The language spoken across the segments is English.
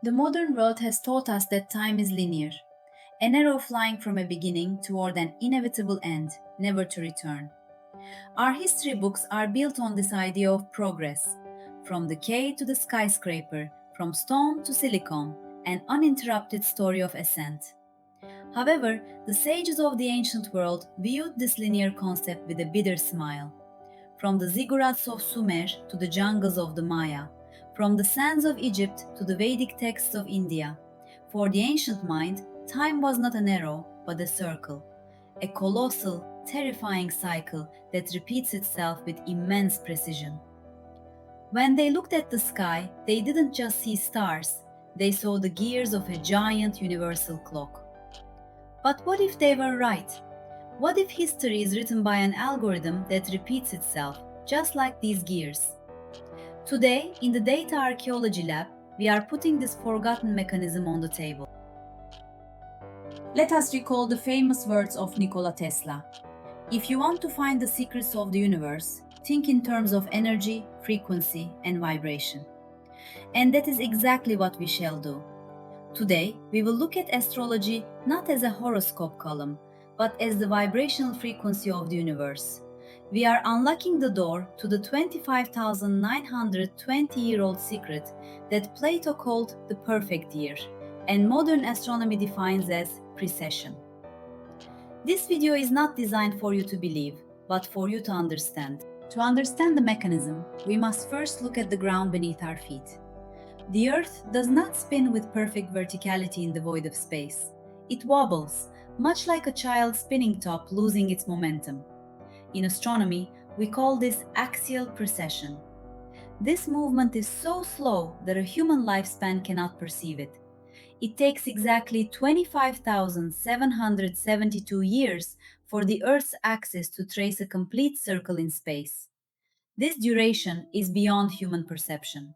The modern world has taught us that time is linear, an arrow flying from a beginning toward an inevitable end, never to return. Our history books are built on this idea of progress, from the cave to the skyscraper, from stone to silicon, an uninterrupted story of ascent. However, the sages of the ancient world viewed this linear concept with a bitter smile. From the ziggurats of Sumer to the jungles of the Maya, from the sands of Egypt to the Vedic texts of India, for the ancient mind, time was not an arrow, but a circle, a colossal, terrifying cycle that repeats itself with immense precision. When they looked at the sky, they didn't just see stars, they saw the gears of a giant universal clock. But what if they were right? What if history is written by an algorithm that repeats itself, just like these gears? Today, in the Data Archaeology Lab, we are putting this forgotten mechanism on the table. Let us recall the famous words of Nikola Tesla. If you want to find the secrets of the universe, think in terms of energy, frequency, and vibration. And that is exactly what we shall do. Today, we will look at astrology not as a horoscope column, but as the vibrational frequency of the universe. We are unlocking the door to the 25,920-year-old secret that Plato called the perfect year, and modern astronomy defines as precession. This video is not designed for you to believe, but for you to understand. To understand the mechanism, we must first look at the ground beneath our feet. The Earth does not spin with perfect verticality in the void of space. It wobbles, much like a child's spinning top losing its momentum. In astronomy, we call this axial precession. This movement is so slow that a human lifespan cannot perceive it. It takes exactly 25,772 years for the Earth's axis to trace a complete circle in space. This duration is beyond human perception,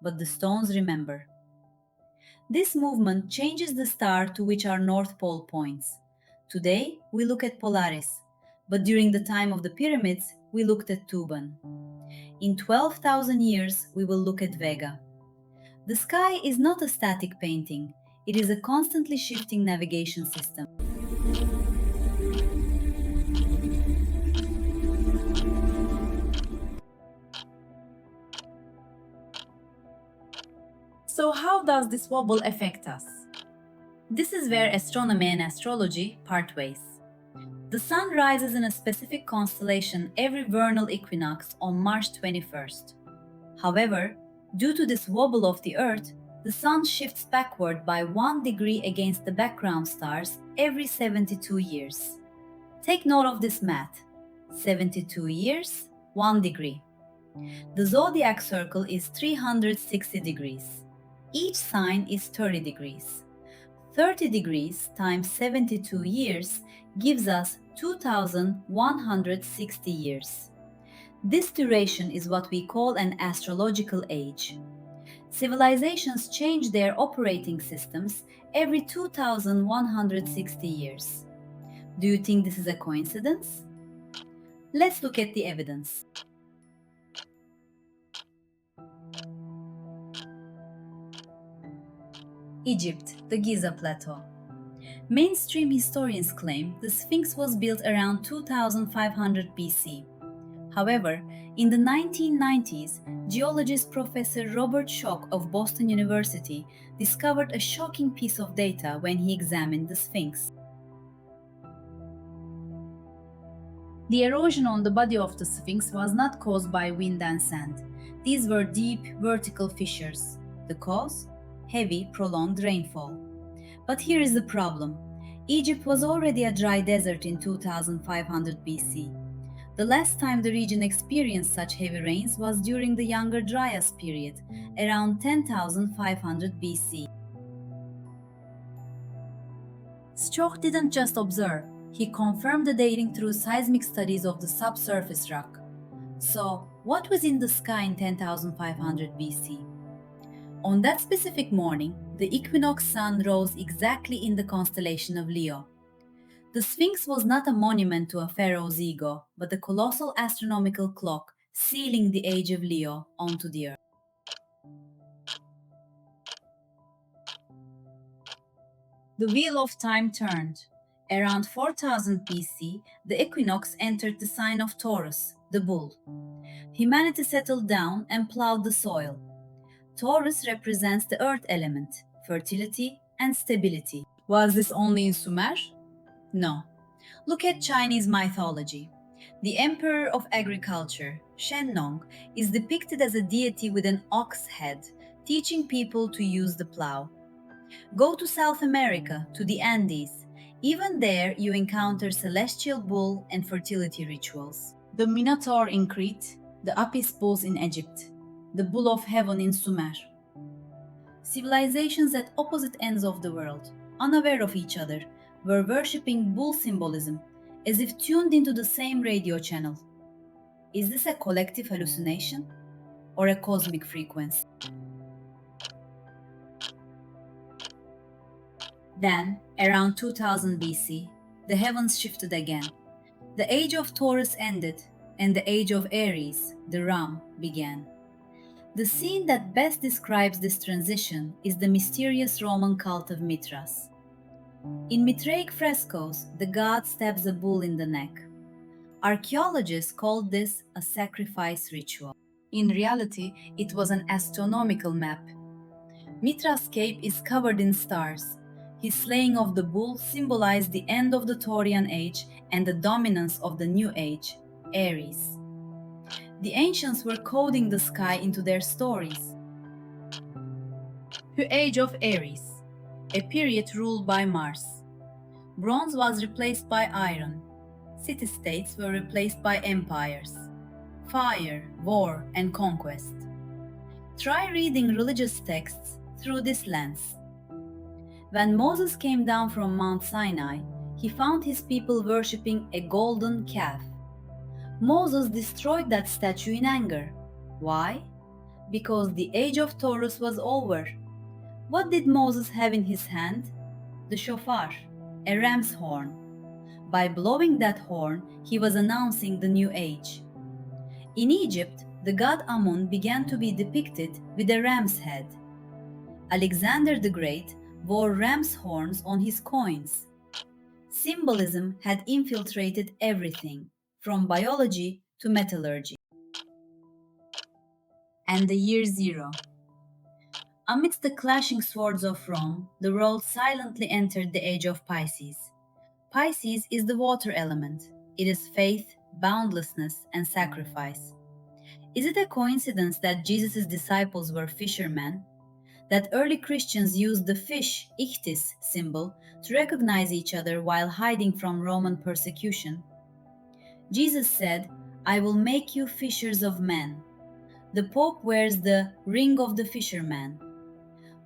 but the stones remember. This movement changes the star to which our North Pole points. Today, we look at Polaris, but during the time of the pyramids, we looked at Tuban. In 12,000 years, we will look at Vega. The sky is not a static painting, it is a constantly shifting navigation system. So, how does this wobble affect us? This is where astronomy and astrology part ways. The Sun rises in a specific constellation every vernal equinox on March 21st. However, due to this wobble of the Earth, the Sun shifts backward by 1 degree against the background stars every 72 years. Take note of this math. 72 years, 1 degree. The zodiac circle is 360 degrees. Each sign is 30 degrees. 30 degrees times 72 years gives us 2,160 years. This duration is what we call an astrological age. Civilizations change their operating systems every 2,160 years. Do you think this is a coincidence? Let's look at the evidence. Egypt, the Giza Plateau. Mainstream historians claim the Sphinx was built around 2500 BC. However, in the 1990s, geologist Professor Robert Schoch of Boston University discovered a shocking piece of data when he examined the Sphinx. The erosion on the body of the Sphinx was not caused by wind and sand. These were deep, vertical fissures. The cause? Heavy, prolonged rainfall. But here is the problem. Egypt was already a dry desert in 2500 BC. The last time the region experienced such heavy rains was during the Younger Dryas period, around 10,500 BC. Schoch didn't just observe, he confirmed the dating through seismic studies of the subsurface rock. So, what was in the sky in 10,500 BC? On that specific morning, the equinox sun rose exactly in the constellation of Leo. The Sphinx was not a monument to a pharaoh's ego, but a colossal astronomical clock sealing the age of Leo onto the earth. The wheel of time turned. Around 4000 BC, the equinox entered the sign of Taurus, the bull. Humanity settled down and plowed the soil. Taurus represents the earth element, fertility and stability. Was this only in Sumer? No. Look at Chinese mythology. The emperor of agriculture, Shennong, is depicted as a deity with an ox head, teaching people to use the plow. Go to South America, to the Andes. Even there, you encounter celestial bull and fertility rituals. The Minotaur in Crete, the Apis bulls in Egypt, the bull of heaven in Sumer. Civilizations at opposite ends of the world, unaware of each other, were worshipping bull symbolism as if tuned into the same radio channel. Is this a collective hallucination or a cosmic frequency? Then, around 2000 BC, the heavens shifted again. The age of Taurus ended, and the age of Aries, the ram, began. The scene that best describes this transition is the mysterious Roman cult of Mithras. In Mithraic frescoes, the god stabs a bull in the neck. Archaeologists called this a sacrifice ritual. In reality, it was an astronomical map. Mithras' cape is covered in stars. His slaying of the bull symbolized the end of the Taurian age and the dominance of the new age, Aries. The ancients were coding the sky into their stories. The age of Aries, a period ruled by Mars. Bronze was replaced by iron. City-states were replaced by empires. Fire, war, and conquest. Try reading religious texts through this lens. When Moses came down from Mount Sinai, he found his people worshipping a golden calf. Moses destroyed that statue in anger. Why? Because the age of Taurus was over. What did Moses have in his hand? The shofar, a ram's horn. By blowing that horn, he was announcing the new age. In Egypt, the god Amun began to be depicted with a ram's head. Alexander the Great wore ram's horns on his coins. Symbolism had infiltrated everything, from biology to metallurgy. And the year zero. Amidst the clashing swords of Rome, the world silently entered the age of Pisces. Pisces is the water element. It is faith, boundlessness, and sacrifice. Is it a coincidence that Jesus' disciples were fishermen? That early Christians used the fish, ichthys, symbol to recognize each other while hiding from Roman persecution? Jesus said, "I will make you fishers of men." The Pope wears the ring of the fisherman.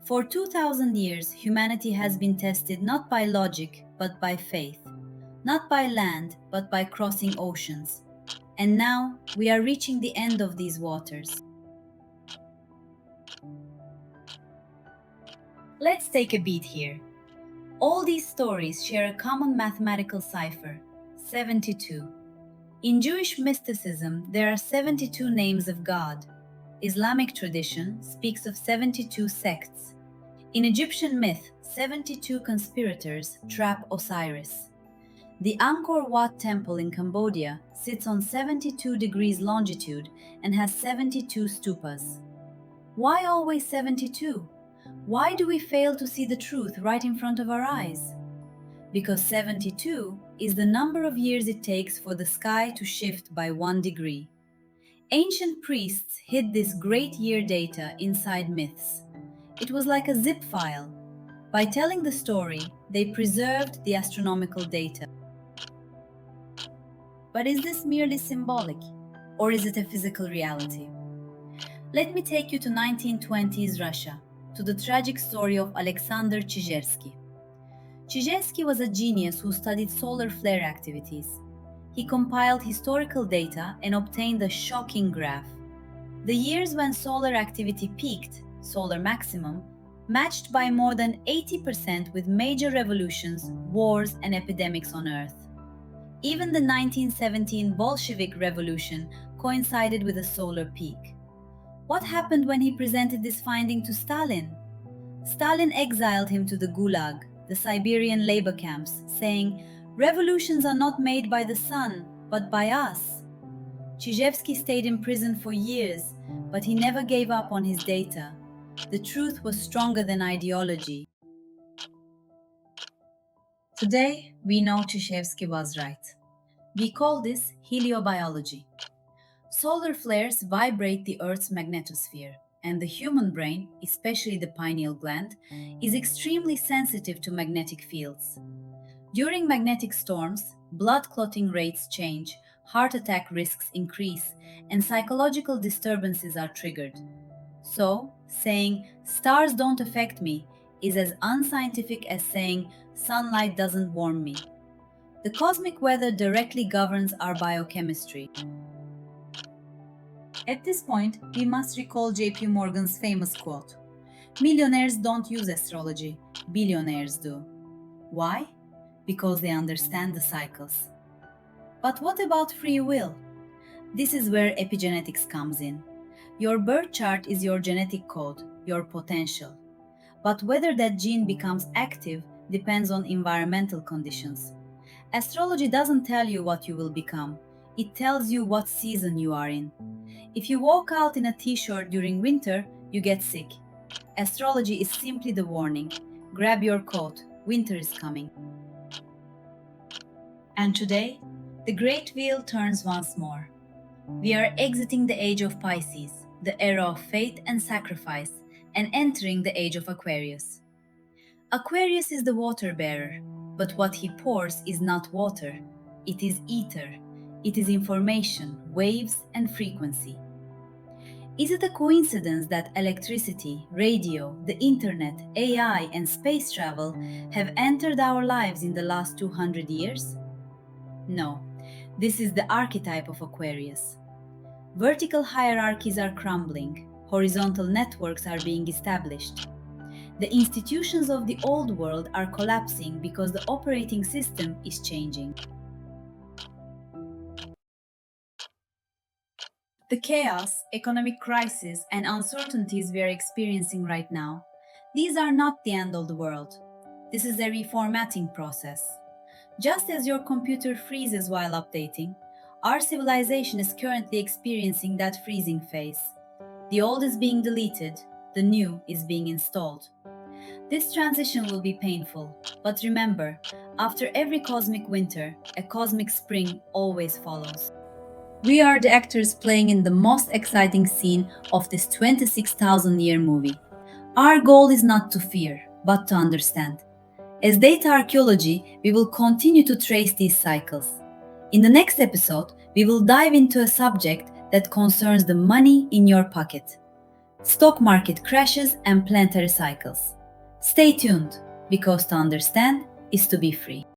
For 2000 years, humanity has been tested not by logic, but by faith, not by land, but by crossing oceans. And now we are reaching the end of these waters. Let's take a beat here. All these stories share a common mathematical cipher, 72. In Jewish mysticism, there are 72 names of God. Islamic tradition speaks of 72 sects. In Egyptian myth, 72 conspirators trap Osiris. The Angkor Wat temple in Cambodia sits on 72 degrees longitude and has 72 stupas. Why always 72? Why do we fail to see the truth right in front of our eyes? Because 72 is the number of years it takes for the sky to shift by 1 degree. Ancient priests hid this great year data inside myths. It was like a zip file. By telling the story, they preserved the astronomical data. But is this merely symbolic, or is it a physical reality? Let me take you to 1920s Russia, to the tragic story of Alexander Chizersky. Chizersky was a genius who studied solar flare activities. He compiled historical data and obtained a shocking graph. The years when solar activity peaked, solar maximum, matched by more than 80% with major revolutions, wars, and epidemics on Earth. Even the 1917 Bolshevik Revolution coincided with a solar peak. What happened when he presented this finding to Stalin? Stalin exiled him to the Gulag, the Siberian labor camps, saying, "Revolutions are not made by the sun, but by us." Chizhevsky stayed in prison for years, but he never gave up on his data. The truth was stronger than ideology. Today, we know Chizhevsky was right. We call this heliobiology. Solar flares vibrate the Earth's magnetosphere, and the human brain, especially the pineal gland, is extremely sensitive to magnetic fields. During magnetic storms, blood clotting rates change, heart attack risks increase, and psychological disturbances are triggered. So, saying, "stars don't affect me," is as unscientific as saying, "sunlight doesn't warm me." The cosmic weather directly governs our biochemistry. At this point, we must recall JP Morgan's famous quote: "Millionaires don't use astrology, billionaires do." Why? Because they understand the cycles. But what about free will? This is where epigenetics comes in. Your birth chart is your genetic code, your potential. But whether that gene becomes active depends on environmental conditions. Astrology doesn't tell you what you will become, it tells you what season you are in. If you walk out in a t-shirt during winter, you get sick. Astrology is simply the warning: grab your coat, winter is coming. And today, the great wheel turns once more. We are exiting the age of Pisces, the era of faith and sacrifice, and entering the age of Aquarius. Aquarius is the water bearer, but what he pours is not water, it is ether. It is information, waves, and frequency. Is it a coincidence that electricity, radio, the internet, AI, and space travel have entered our lives in the last 200 years? No, this is the archetype of Aquarius. Vertical hierarchies are crumbling, horizontal networks are being established. The institutions of the old world are collapsing because the operating system is changing. The chaos, economic crisis, and uncertainties we are experiencing right now, these are not the end of the world. This is a reformatting process. Just as your computer freezes while updating, our civilization is currently experiencing that freezing phase. The old is being deleted, the new is being installed. This transition will be painful, but remember, after every cosmic winter, a cosmic spring always follows. We are the actors playing in the most exciting scene of this 26,000-year movie. Our goal is not to fear, but to understand. As data archaeology, we will continue to trace these cycles. In the next episode, we will dive into a subject that concerns the money in your pocket: stock market crashes and planetary cycles. Stay tuned, because to understand is to be free.